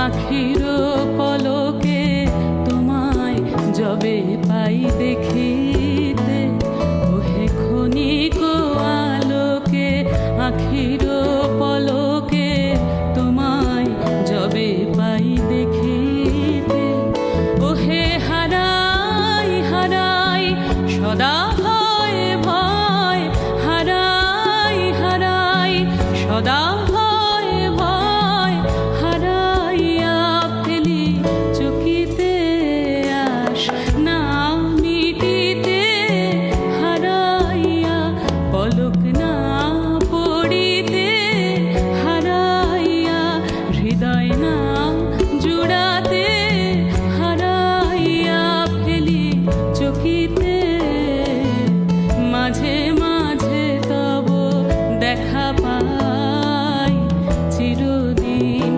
আখির পলকে তোমায় যবে পাই দেখিতে, ওহে ক্ষণিক আলোকে আখির পলকে তোমায় যবে পাই দেখিতে, ওহে হারাই হারাই সদা ভয় ভয়, হারাই হারাই সদা ভয় ভয়, হারাইয়া ফেলি চকিতে আস না মিটিতে, হারাইয়া পলক না পড়িতে, হারাইয়া হৃদয় না জুড়াতে, হারাইয়া ফেলি চকিতে। মাঝে মাঝে তব দেখা পাই চিরদিন